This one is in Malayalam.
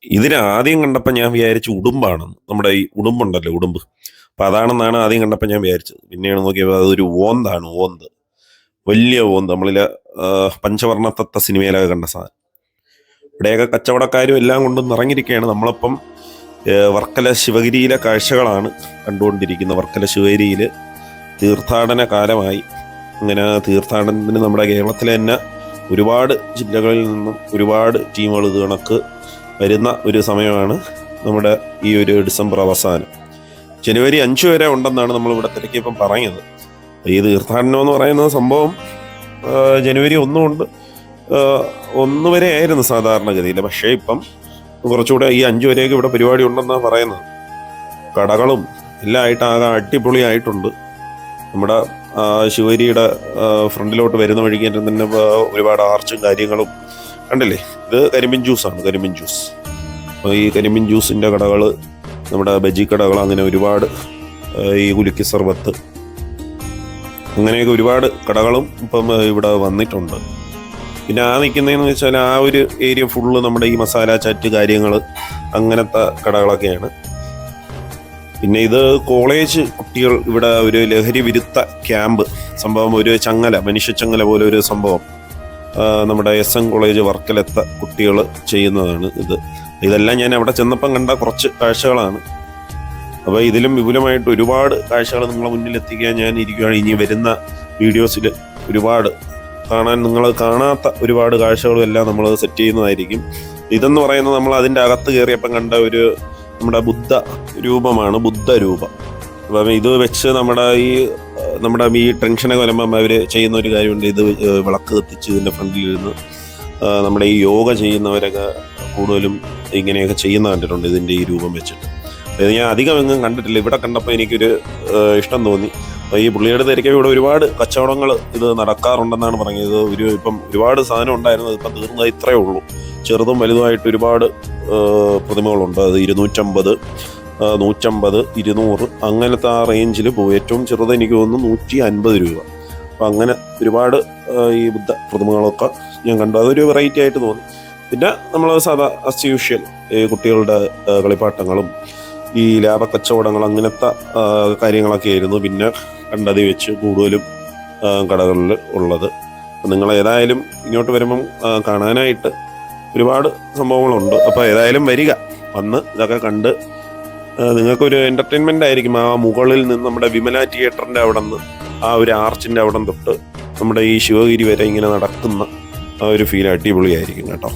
ഇതിന് ആദ്യം കണ്ടപ്പോൾ ഞാൻ വിചാരിച്ചു ഉടുമ്പാണെന്ന്. നമ്മുടെ ഈ ഉടുമ്പുണ്ടല്ലോ, ഉടുമ്പ്. അപ്പം അതാണെന്നാണ് ആദ്യം കണ്ടപ്പോൾ ഞാൻ വിചാരിച്ചത്. പിന്നെയാണ് നോക്കിയപ്പോൾ അതൊരു ഓന്താണ്, ഓന്ത്. വലിയ ഓന്ത്. നമ്മളിൽ പഞ്ചവർണ്ണ തത്ത സിനിമയിലൊക്കെ കണ്ട സാധനം. ഇവിടെയൊക്കെ കച്ചവടക്കാരും എല്ലാം കൊണ്ടും നിറഞ്ഞിരിക്കുകയാണ്. നമ്മളിപ്പം വർക്കല ശിവഗിരിയിലെ കാഴ്ചകളാണ് കണ്ടുകൊണ്ടിരിക്കുന്നത്. വർക്കല ശിവഗിരിയിൽ തീർത്ഥാടന കാലമായി. അങ്ങനെ തീർത്ഥാടനത്തിന് നമ്മുടെ കേരളത്തിലെ തന്നെ ഒരുപാട് ജില്ലകളിൽ നിന്നും ഒരുപാട് ടീമുകൾ ഇത് കണക്ക് വരുന്ന ഒരു സമയമാണ് നമ്മുടെ ഈ ഒരു ഡിസംബർ അവസാനം. ജനുവരി 5 വരെ ഉണ്ടെന്നാണ് നമ്മളിവിടെ തിരക്കിയപ്പം പറഞ്ഞത്. ഈ തീർത്ഥാടനം എന്ന് പറയുന്ന സംഭവം ജനുവരി 1 കൊണ്ട് 1 വരെ ആയിരുന്നു സാധാരണഗതിയിൽ. പക്ഷേ ഇപ്പം കുറച്ചുകൂടെ ഈ 5 വരെയൊക്കെ ഇവിടെ പരിപാടി ഉണ്ടെന്നാണ് പറയുന്നത്. കടകളും എല്ലാം ആയിട്ട് ആകെ അടിപൊളിയായിട്ടുണ്ട്. നമ്മുടെ ശിവഗിരിയുടെ ഫ്രണ്ടിലോട്ട് വരുന്ന വഴിക്ക് തന്നെ ഒരുപാട് ആർച്ചും കാര്യങ്ങളും കണ്ടില്ലേ. ഇത് കരിമ്പിൻ ജ്യൂസാണ്, കരിമ്പിൻ ജ്യൂസ്. അപ്പോൾ ഈ കരിമ്പിൻ ജ്യൂസിൻ്റെ കടകൾ, നമ്മുടെ ബജി കടകൾ, അങ്ങനെ ഒരുപാട്, ഈ കുലുക്കി സർബത്ത്, അങ്ങനെയൊക്കെ ഒരുപാട് കടകളും ഇപ്പം ഇവിടെ വന്നിട്ടുണ്ട്. പിന്നെ നിൽക്കുന്നതെന്ന് വെച്ചാൽ ആ ഒരു ഏരിയ ഫുള്ള് നമ്മുടെ ഈ മസാല ചാറ്റ് കാര്യങ്ങൾ, അങ്ങനത്തെ കടകളൊക്കെയാണ്. പിന്നെ ഇത് കോളേജ് കുട്ടികൾ ഇവിടെ ഒരു ലഹരി വിരുദ്ധ ക്യാമ്പ് സംഭവം, ഒരു ചങ്ങല, മനുഷ്യച്ചങ്ങല പോലെ ഒരു സംഭവം നമ്മുടെ SM കോളേജ് വർക്കലെത്ത കുട്ടികൾ ചെയ്യുന്നതാണ് ഇത്. ഇതെല്ലാം ഞാൻ അവിടെ ചെന്നപ്പം കണ്ട കുറച്ച് കാഴ്ചകളാണ്. അപ്പോൾ ഇതിലും വിപുലമായിട്ട് ഒരുപാട് കാഴ്ചകൾ നിങ്ങളെ മുന്നിൽ എത്തിക്കാൻ ഞാൻ ഇരിക്കുകയാണ്. ഇനി വരുന്ന വീഡിയോസിൽ ഒരുപാട് നിങ്ങൾ കാണാത്ത ഒരുപാട് കാഴ്ചകളും എല്ലാം നമ്മൾ സെറ്റ് ചെയ്യുന്നതായിരിക്കും. ഇതെന്ന് പറയുന്നത് നമ്മൾ അതിൻ്റെ അകത്ത് കയറിയപ്പം കണ്ട ഒരു നമ്മുടെ ബുദ്ധ രൂപമാണ്, ബുദ്ധ രൂപം. അപ്പം ഇത് വെച്ച് നമ്മുടെ ഈ ടെൻഷനൊക്കെ വരുമ്പം അവർ ചെയ്യുന്ന ഒരു കാര്യമുണ്ട്. ഇത് വിളക്ക് കത്തിച്ച് ഇതിൻ്റെ ഫ്രണ്ടിലിരുന്ന് നമ്മുടെ ഈ യോഗ ചെയ്യുന്നവരൊക്കെ കൂടുതലും ഇങ്ങനെയൊക്കെ ചെയ്യുന്ന കണ്ടിട്ടുണ്ട്, ഇതിൻ്റെ ഈ രൂപം വെച്ചിട്ട്. ഇത് ഞാൻ അധികം എങ്ങും കണ്ടിട്ടില്ല. ഇവിടെ കണ്ടപ്പോൾ എനിക്കൊരു ഇഷ്ടം തോന്നി. അപ്പോൾ ഈ പുള്ളിയുടെ തിരക്കിൽ ഇവിടെ ഒരുപാട് കച്ചവടങ്ങൾ ഇത് നടക്കാറുണ്ടെന്നാണ് പറഞ്ഞത്. ഇപ്പം ഒരുപാട് സാധനം ഉണ്ടായിരുന്നത് ഇപ്പം തീർന്നത് ഇത്രയേ ഉള്ളൂ. ചെറുതും വലുതുമായിട്ട് ഒരുപാട് പ്രതിമകളുണ്ട്. അത് 250, 150, 200 അങ്ങനത്തെ ആ റേഞ്ചിൽ പോകും. ഏറ്റവും ചെറുത് എനിക്ക് തോന്നുന്നു 150 രൂപ. അപ്പം അങ്ങനെ ഒരുപാട് ഈ ബുദ്ധ പ്രതിമകളൊക്കെ ഞാൻ കണ്ടു. അതൊരു വെറൈറ്റി ആയിട്ട് തോന്നി. പിന്നെ നമ്മൾ സാധാ ആസ് യൂഷ്വൽ ഈ കുട്ടികളുടെ കളിപ്പാട്ടങ്ങളും ഈ ലാഭക്കച്ചവടങ്ങൾ, അങ്ങനത്തെ കാര്യങ്ങളൊക്കെ ആയിരുന്നു പിന്നെ കണ്ടത് വെച്ച് കൂടുതലും കടകളിൽ ഉള്ളത്. അപ്പം നിങ്ങൾ ഏതായാലും ഇങ്ങോട്ട് വരുമ്പം കാണാനായിട്ട് ഒരുപാട് സംഭവങ്ങളുണ്ട്. അപ്പോൾ ഏതായാലും വരിക, വന്ന് ഇതൊക്കെ കണ്ട് നിങ്ങൾക്കൊരു എൻ്റർടൈൻമെൻ്റ് ആയിരിക്കും. ആ മുകളിൽ നിന്ന് നമ്മുടെ വിമല തിയേറ്ററിൻ്റെ അവിടെ നിന്ന് ആ ഒരു ആർച്ചിൻ്റെ അവിടെ തൊട്ട് നമ്മുടെ ഈ ശിവഗിരി വരെ ഇങ്ങനെ നടക്കുന്ന ആ ഒരു ഫീൽ അടിപൊളിയായിരിക്കും കേട്ടോ.